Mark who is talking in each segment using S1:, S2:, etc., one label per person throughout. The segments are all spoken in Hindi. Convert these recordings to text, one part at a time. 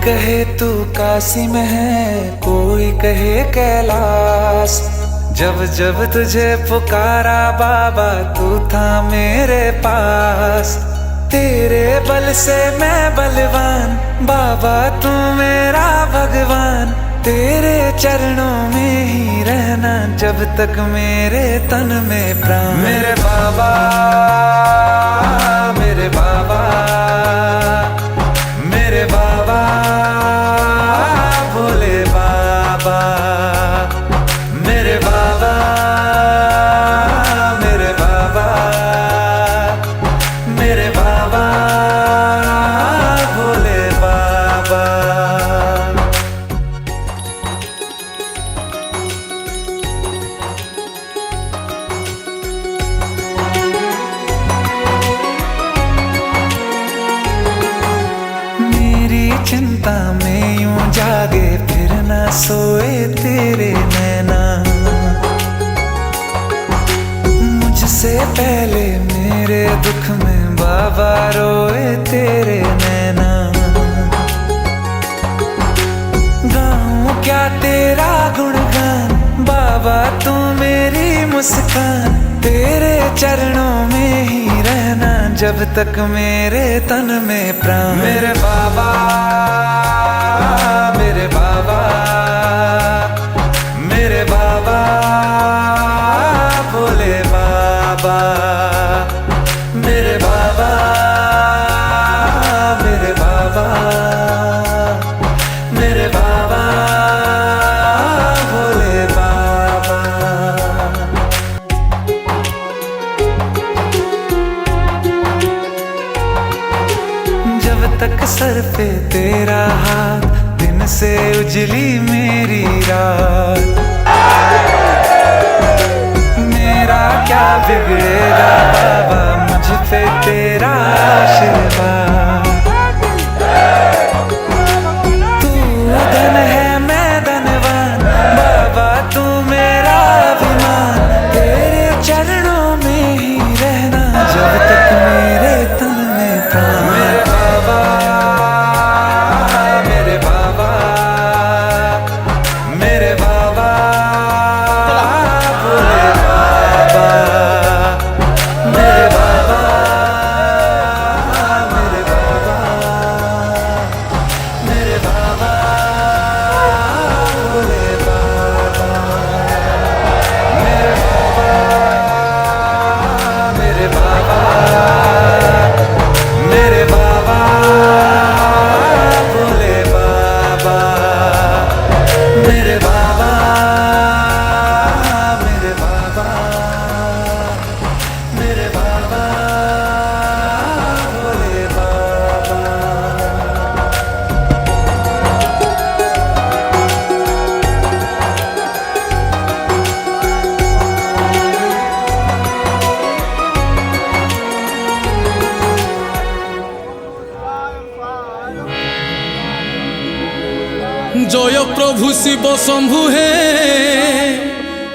S1: कहे तू काशी में है, कोई कहे कैलाश। जब जब तुझे पुकारा बाबा तू था मेरे पास। तेरे बल से मैं बलवान, बाबा तू मेरा भगवान। तेरे चरणों में ही रहना जब तक मेरे तन में प्राण। मेरे बाबा, मेरे बाबा, मेरे बाबा, भोले बाबा। मेरे बाबा, मेरे बाबा, मेरे बाबा, भोले बाबा। चिंता में यूं जागे फिर ना सोए तेरे नैना। मुझसे पहले मेरे दुख में बाबा रोए तेरे नैना। गाऊं क्या तेरा गुणगान, बाबा तू मेरी मुस्कान। तेरे चरणों में ही रहना जब तक मेरे तन में प्राण। मेरे बाबा, मेरे बाबा, मेरे बाबा, भोले बाबा। मेरे बाबा, मेरे बाबा, मेरे बाबा, भोले बाबा। जब तक सर पे तेरा हाथ, दिन से उजली मेरी रात। मेरा क्या बिगड़ेगा बाबा, मुझ पे तेरा आशीर्वाद। तू धन है मैं धनवान, बाबा तू मेरा अभिमान। तेरे चरणों में ही रहना जब तक मेरे तन में प्राण। मेरे बाबा, मेरे बाबा, मेरे बाबा, भोले बाबा। मेरे बाबा, मेरे बाबा, मेरे बाबा, भोले बाबा। मेरे बाबा, मेरे बाबा, मेरे बाबा, भोले बाबा। मेरे बाबा, मेरे बाबा, मेरे बाबा, भोले बाबा।
S2: जय प्रभु शिव शंभु हे,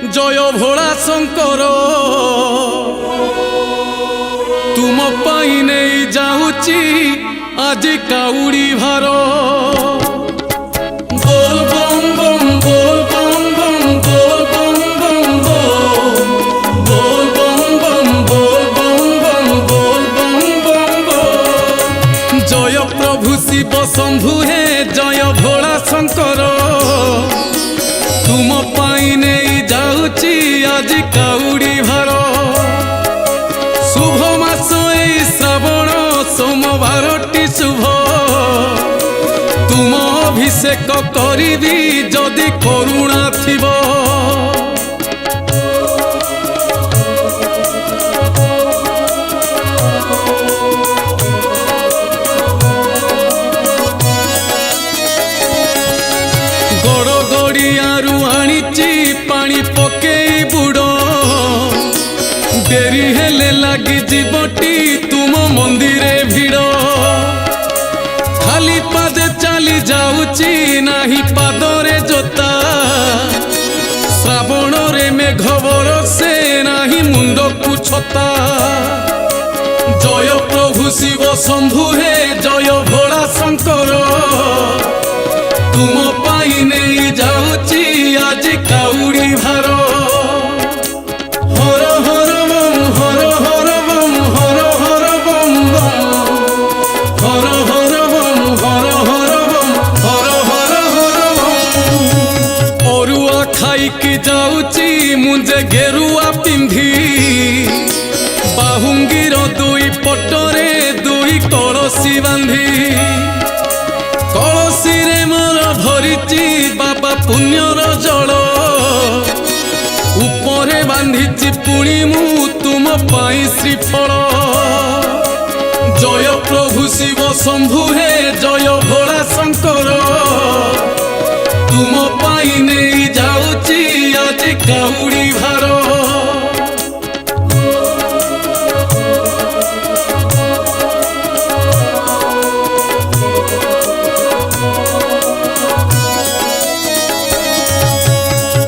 S2: जय भोला शंकर। तुम पाई नहीं जाऊची आज काउड़ी भार। बोल बम बम, बोल बम बम, बोल बम बम बोल। बोल बम बम, बोल बम बम, बोल बम बम बोल। जय प्रभु शिव शंभु हे, जय भोला शंकर। तुम पाई नहीं जाऊची आज काउड़ी भार। शुभ मास ए श्रावण सोमवारटी शुभ। तुम अभिषेक करिबी जदि करुणा थिबो। गड़ गड़ियारू आनीची पानी पकेई बुड़। डेरी हेले लगी जीवटी तुम मंदिरे भिड़। खाली पादे चली जाऊची नाही पादरे जोता। श्रावण रे मेघ बरसे नाही मुंड को छता। जय प्रभु शिव शंभु हे, जय भोला शंकर। पटरे दुई कलसी बांधी कलसी रे मोर भरिची बाबा पुण्यर जल उपरे बांधिची पुणी मु तुम पाई श्रीफल जय प्रभु शिव शंभु हे जय भोला शंकर तुम पाई नहीं जाऊची आज काउड़ी भार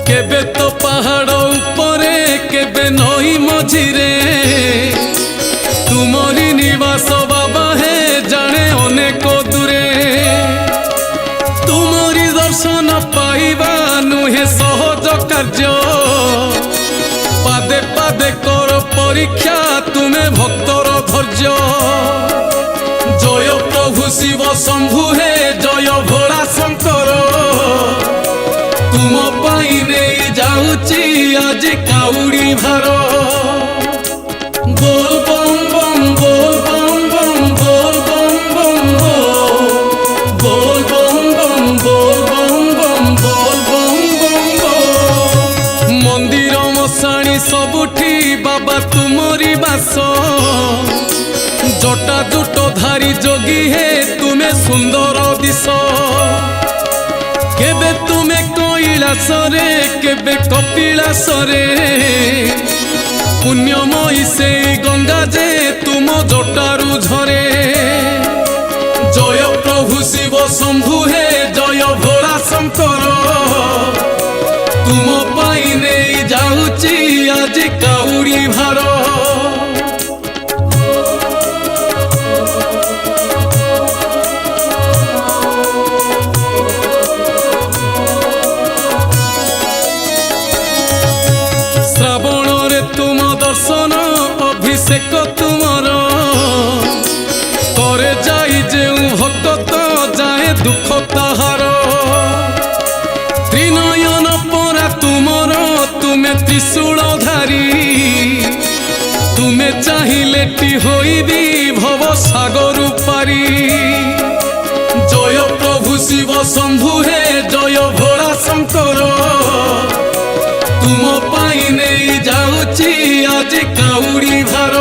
S2: केबे तो पहाड़ उपरे केबे नई मझिरे तुमरी निवास बाबा है जाने अनेक दूरे तुमरी दर्शन पाइबा नुहे सहज कार्य पादे पादे कर परीक्षा तुम्हें भक्तर धैर्य जय प्रभु शिव शंभु हे जय भोला शंकर तुम पाई नहीं जाऊची आज काउड़ी भार बोल बम बम बोल बम बम बोल बम बम बोल बम बम बोल बम बम बोल बम बम मंदिर मशाणी सबुठी बाबा तुमरी बास जटा जुट धारी जोगी हे तुम्हें सुंदर दिश केबे तुमे कैलासरे केबे कपिलासरे पुण्यमयी से गंगा जे तुम जटारू झरे जय प्रभु शिव शंभु हे जय भोला शंकर तुम पाई नहीं जाऊची आज काउड़ी भार श्रावण रे तुम दर्शन अभिषेक तुमर करे जाई जे भक्त जाए दुख ताहार त्रिनयन परा तुमर तुमे त्रिशूलधारी तुमे चाहिए टी होइबी भव सागर पारी जय प्रभु शिव शंभु हे जय भोला शंकर तुम पाई नहीं जाऊची आज काउड़ी भार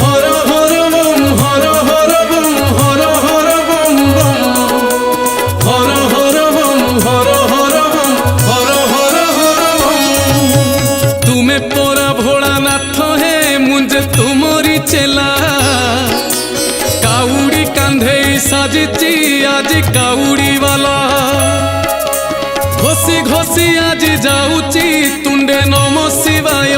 S2: हर हर बम हर हर बम हर हर बम बम हर हर बम हर हर बम हर हर हर बम तुम्हें परा भोलानाथ है मुझे तुमरी चेला काउड़ी कांधे साजिची आज काउड़ी वाला घोषी घोषी आज जाऊची तुंडे नम शिवाय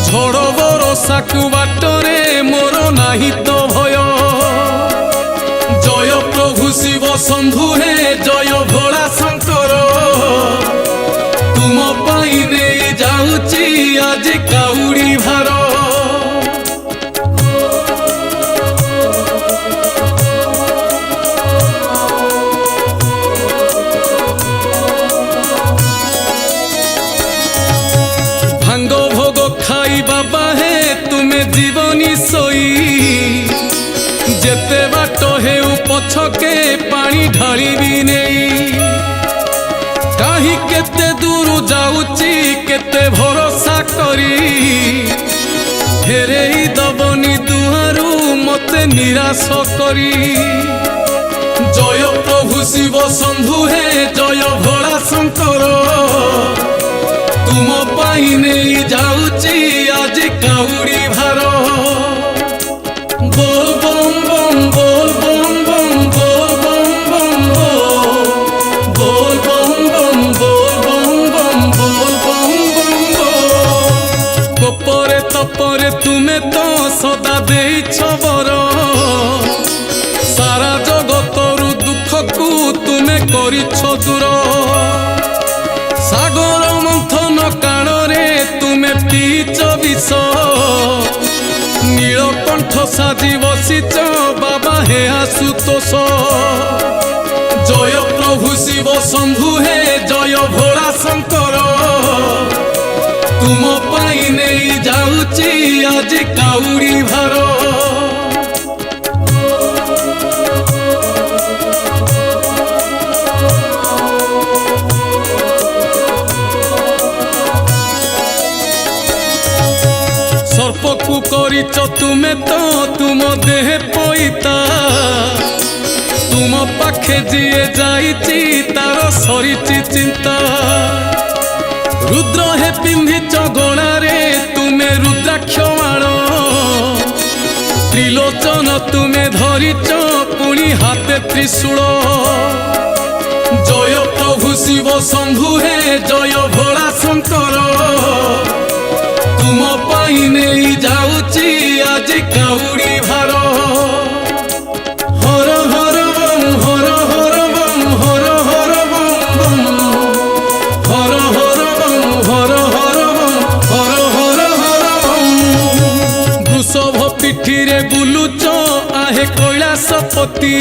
S2: झड़ बरसा कु बाटरे मोर नाही तो भय जय प्रभु शिव शंभु हे जय भोला शंकर तुम पाई नहीं जाऊची आज काउड़ी भार भांग भोग खाई बाबा हे तुम्हें जीवनी सोई जेते बाट हे पछके पानी ढाली भी नहीं कहीं केते दूर जाऊची केते भरोसा करी फेरे दबनी दुआरू मते निराश करी जय प्रभु शिव शंभु हे जय भोला शंकर तुम पाई नहीं जाऊची आज काउड़ी भार बोल बम बम बोल बम बम बोल बम बम बोल बम बम बोल बम बम बोल बम बम कोपरे तपरे तुम्हें तो सदा देइछ बर सारा जगतरु दुख को तुम्हें करिछ दूर सागर मंथन काणरे तुम्हें पीच विष नीलकंठ साजी बसिच बाबा हे आशुतोष जय प्रभु शिव शंभु हे जय भोला शंकर तुम पाई नहीं जाऊची आज काउड़ी भार सर्पकु करिच तुमे तो तुम देह पैता तुम पाखे जीए जाइची तार सरीची चिंता रुद्र हे पिंधिच गणारे तुमे रुद्राक्ष माण त्रिलोचन तुमे धरिच पुणी हाथे त्रिशूल जय प्रभु शिव शंभु हे जय भोला शंकर तुम पाई नहीं जाऊची आज काउड़ी भार हर हर बम हर हर बम हर हर बम बम हर हर बम हर हर बम हर हर हर बम वृषभ पिठीरे बुलुच आहे कैलासपति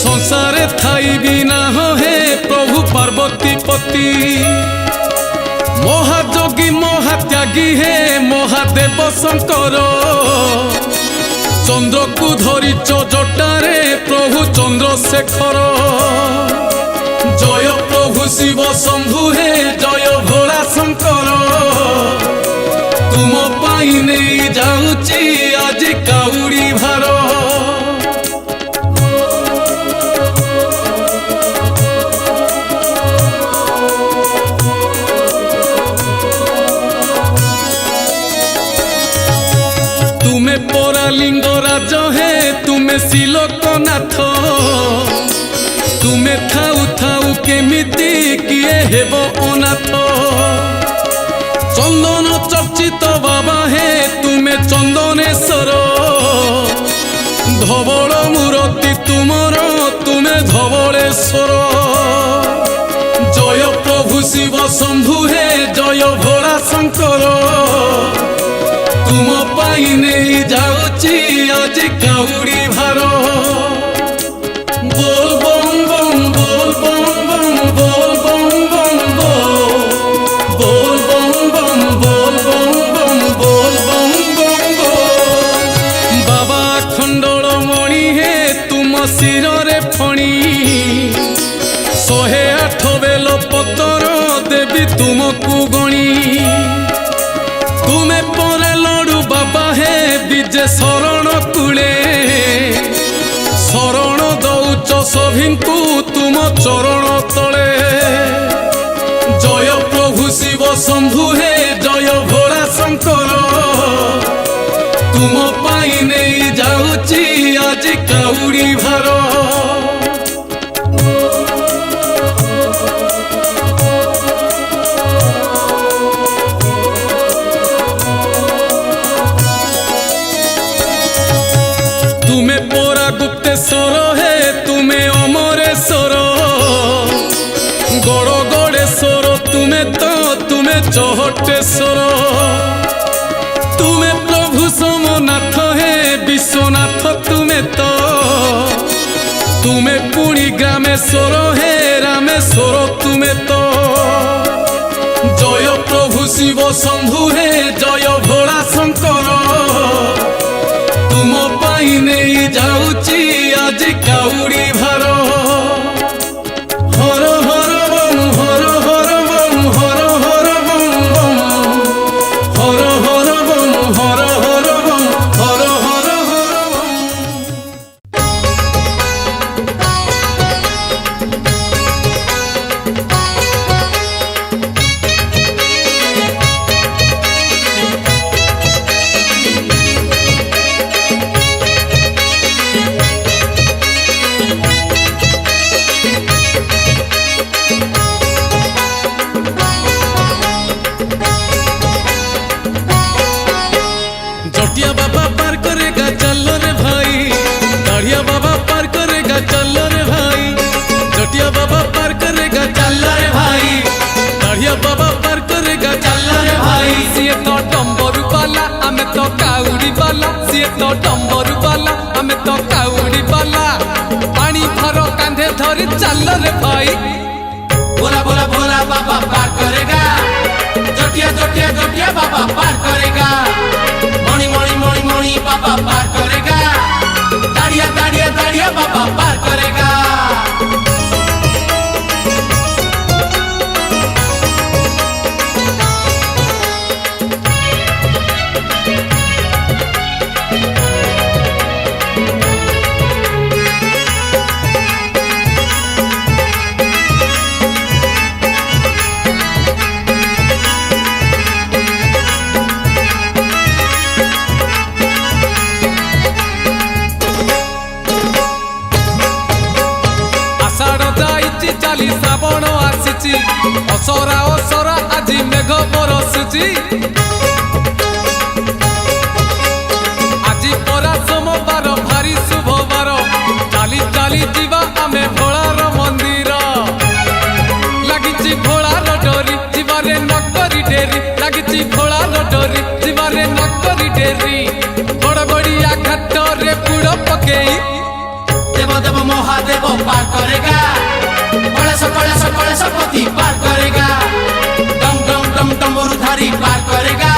S2: संसारे थाई बिना हे प्रभु पार्वती पति महायोगी महात्यागी हे महादेव शंकर चंद्र को धरिच जटारे प्रभु चंद्रशेखर जय प्रभु शिव शंभु हे जय भोला शंकर तुम पाई नहीं जाऊची आज काउड़ी भार लिंगराज हे तुमे शिलोकनाथ तुमे थाउ थाउ केमिति किए हेब अनाथ चंदन चर्चित बाबा हे तुमे चंदनेश्वर धवल मूर्ति तुमर तुमे धवलेश्वर जय प्रभु शिव शंभु हे जय भोला शंकर तुम पाई नहीं जाऊची आज काउड़ी भार बोल बम बम बोल बम बम बोल बम बम बोल बम बोल बम बोल बम बम बाबा खंडल मणि हे तुम शिर रे फणी 108 बेल पतर देवी तुमको गणी तुमे परे लड़ू बाबा हे विजे शरण कूले शरण दौच सभिंकु तुम चरण तले जय प्रभु शिव शंभु हे जय भोला शंकर तुम पाई नहीं जाऊची आज काउड़ी भार गुप्तेश्वर हे तुमे अमरेश्वर गड़ गड़ेश्वर तुमे चहटेश्वर तुमे प्रभु सोमनाथ हे विश्वनाथ तुमे तो तुमे पुणी ग्रामेश्वर हे रामेश्वर तुमे तो जय प्रभु शिव शंभु हे जय भोला शंकर तुम पाई नहीं जाऊची आज काउड़ी भार हर हर बम हर हर बम हर हर बम बम हर हर बम हर हर बम हर हर हर जटिया बाबा पार करेगा चलो रे भाई दाढ़िया बाबा पार करेगा चलो रे भाई जटिया बाबा पार करेगा चलो रे भाई दाढ़िया बाबा पार करेगा चलो रे भाई
S3: सीए तो डंबरू वाला हमें तो काउड़ी वाला सीए तो डंबरू वाला हमें तो काउड़ी वाला पानी भरो कांधे धरी चलो रे भाई
S4: भोला भोला भोला बाबा पार करेगा जटिया जटिया जटिया बाबा पार करेगा
S3: ଚାଲି ଚାଲି ଶ୍ରାବଣ ଆସିଛି ଅସରା ଅସରା ଆଜି ମେଘ ବରସୁଛି ଆଜି ପରା ସୋମବାର ଭାରି ଶୁଭବାର ଚାଲି ଚାଲି ଯିବା ଆମେ ଭୋଳାର ମନ୍ଦିର ଲାଗିଛି ଭୋଳାର ଡୋରି ଯିବାରେ ନକରି ଡେରି ଲାଗିଛି ଭୋଳାର ଡୋରି ଯିବାରେ ନକରି ଡେରି ବଡ଼ବଡ଼ିଆ ଘାଟରେ ବୁଡ଼ ପକେଇ
S4: देव देव महादेव पार करेगा कलेश पति पार करेगा डम डम डम डमरुधारी पार करेगा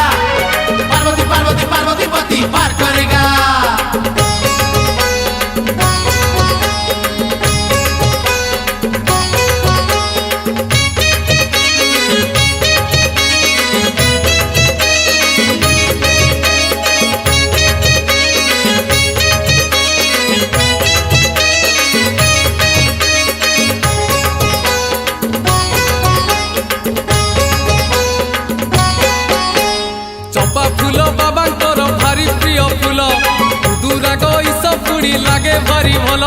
S4: पार्वती पार्वती पार्वती पति पार करेगा
S3: ଚମ୍ପା ଫୁଲ ବାବାଙ୍କର ଭାରି ପ୍ରିୟ ଫୁଲ ଦୁରାଗ ଇସ ପୁଣି ଲାଗେ ଭାରି ଭଲ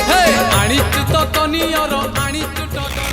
S3: ହେ ଆଣିଛୁ ତ କନିଅର ଆଣିଛୁ ଟଗର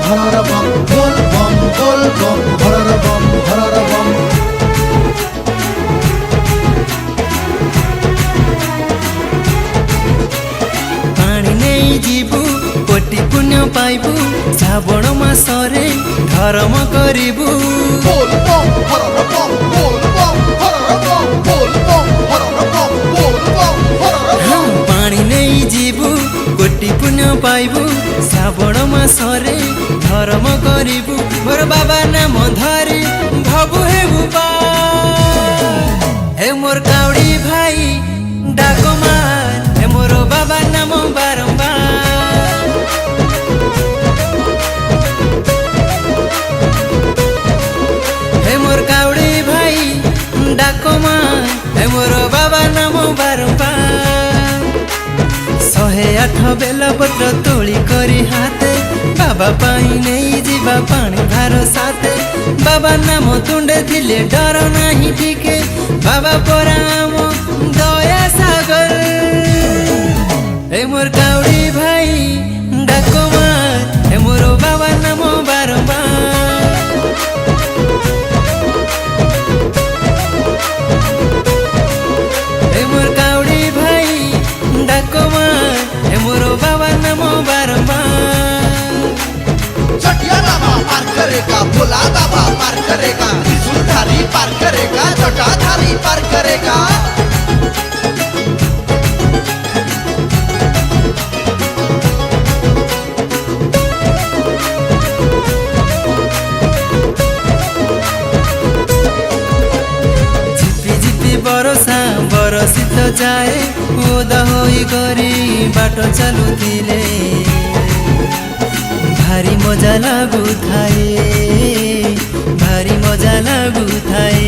S5: হরর বম বল বম হরর বম হরর বম।
S6: পানি নেই ଯିବୁ କୋଟି ପୁଣ୍ୟ ପାଇବୁ ଶ୍ରାବଣ ମାସରେ ଧର୍ମ କରିବୁ।
S5: বল বম হরর বম বল বম হরর বম বল বম হরর বম বল বম হরর বম।
S6: ପାଣି ନେଇ ଯିବୁ କୋଟି ପୁଣ୍ୟ ପାଇବୁ ଶ୍ରାବଣ ମାସରେ ଧର୍ମ କରିବୁ। ମୋର ବାବା ନାମ ଧରି ଭବୁ ହେବୁ ପା ହେ ମୋର କାଉଡ଼ି ଭାଇ ଡାକ ମାର ହେ ମୋର ବାବା ନାମ ବାରମ୍ବାର। ହେ ମୋର କାଉଡ଼ି ଭାଇ ଡାକ ମାର ହେ ମୋର ବାବା ନାମ ବାରମ୍ବାର। 108 ବେଲପତ୍ର ତୋଳି କରି ହାତେ ବାବା ପାଇଁ ନେଇ ଯିବା ପାଣି ଭାର ସାଥେ। ବାବା ନାମ ତୁଣ୍ଡେ ଥିଲେ ଡର ନାହିଁ ଟିକେ ବାବା ପରା ଆମ ଦୟା ସାଗର। ଏ ମୋର କାଉଡ଼ି ଭାଇ ଡାକ ମାର ଏ ମୋର ବାବା ନାମ ବାରମ୍ବାର। ଏ ମୋର କାଉଡ଼ି ଭାଇ ଡାକ ମାର ଏ ମୋର ବାବା ନାମ ବାରମ୍ବାର।
S5: चटिया बाबा पार करेगा भोला बाबा पार करेगा त्रिशूलधारी पार करेगा जटाधारी पार करेगा।
S6: ଝିପି ଝିପି ବରଷା ବରଷି ତ ଯାଏ ଓଦା ହୋଇ କରି ବାଟ ଚାଲୁଥିଲେ ଭାରି ମଜା ଲାଗୁଥାଏ ଭାରି ମଜା ଲାଗୁଥାଏ।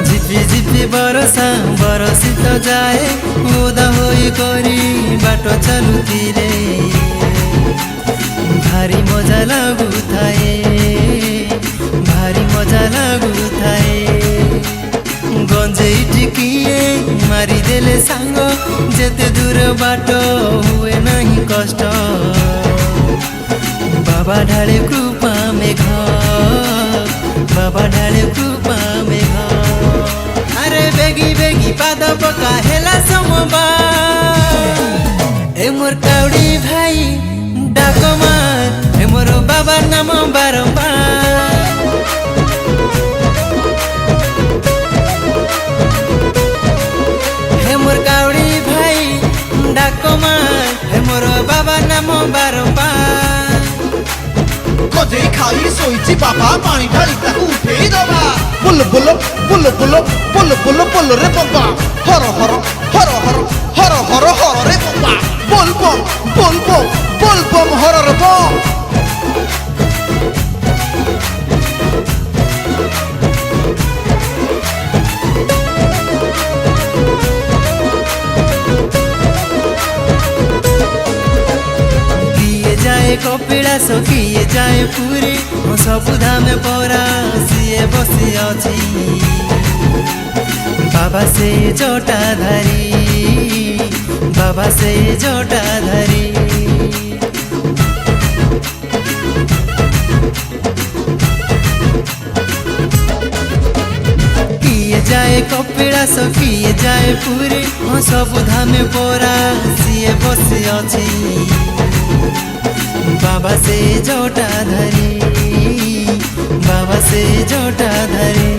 S6: ଝିପି ଝିପି ବରଷା ବରଷି ତ ଯାଏ ଓଦା ହୋଇ କରି ବାଟ ଚାଲୁଥିଲେ ଭାରି ମଜା ଲାଗୁଥାଏ ଭାରି ମଜା ଲାଗୁଥାଏ। ଗଞ୍ଜେଇ ଟିକିଏ ମାରିଦେଲେ ସାଙ୍ଗ ଯେତେ ଦୂର ବାଟ ହୁଏ ନାହିଁ କଷ୍ଟ। ବାବା ଢାଳେ କୃପା ମେଘ ବାବା ଢାଳେ କୃପା ମେଘ। ଆରେ ବେଗି ବେଗି ପାଦ ପକା ହେଲା ସମବାର। ଏ ମୋର କାଉଡ଼ି ଭାଇ ଡାକ ମାର ଏ ମୋର ବାବା ନାମ ବାରମ୍ବାର। ହେ ମୋର କାଉଡ଼ି ଭାଇ ଡାକ ମାର ହେ ମୋର ବାବା ନାମ ବାରମ୍ବାର।
S5: ଗଜେଇ ଖାଇ ଶୋଇଛି ବାବା ପାଣି ଢାଳି ତାକୁ ଉଠେଇ ଦବା। ବୁଲ ବୁଲ ବୁଲ ବୁଲ ବୁଲ ବୁଲ ବୁଲ ରେ ବମ୍ବା ହର ହର ହର ହର ହର ହର ହର ରେ ବମ୍ବା ବୋଲ ବମ୍ ବୋଲ ବମ୍ ବୋଲ ବମ୍ ହରର ବମ୍।
S6: କିଏ ଯାଏ କପିଳାସ କିଏ ଯାଏ ପୁରୀ ସବୁ ଧାମେ ପରା ସିଏ ବସି ଅଛି ବାବା ସେ ଜଟାଧାରୀ ବାବା ସେ ଜଟାଧାରୀ। କିଏ ଯାଏ କପିଳାସ କିଏ ଯାଏ ପୁରୀ ସବୁ ଧାମେ ପରା ସିଏ ବସି ଅଛି ବାବା ସେ ଜଟାଧାରୀ ବାବା ସେ ଜଟାଧାରୀ।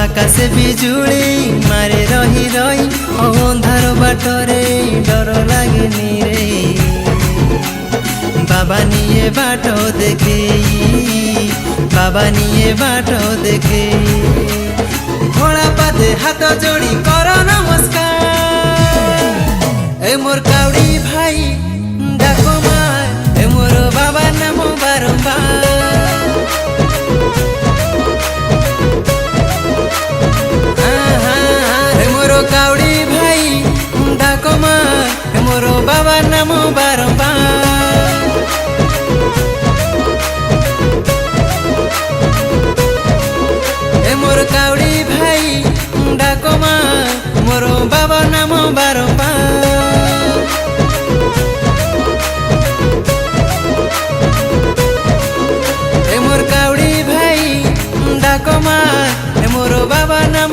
S6: ଆକାଶେ ବିଜୁଳି ମାରେ ରହି ରହି ଅନ୍ଧାର ବାଟରେ ଡର ଲାଗେନି ରେ ବାବା ନିଏ ବାଟ ଦେଖେଇ ବାବା ନିଏ ବାଟ ଦେଖେଇ। ଘୋଡ଼ା ପାଦେ ହାତ ଯୋଡ଼ି କର ନମସ୍କାର। ଏ ମୋର କାଉଡ଼ି ଭାଇ ଡାକ ମାର ଏ ମୋର ବାବା ନାମ ବାରମ୍ବାର। ଏ ମୋର କାଉଡ଼ି ଭାଇ ଡାକ ମାର ଏ ମୋର ବାବା ନାମ ବାରମ୍ବାର। ଏ ମୋର କାଉଡ଼ି ଭାଇ ଡାକ ମାର ডাক মা, হে মোর বাবা নাম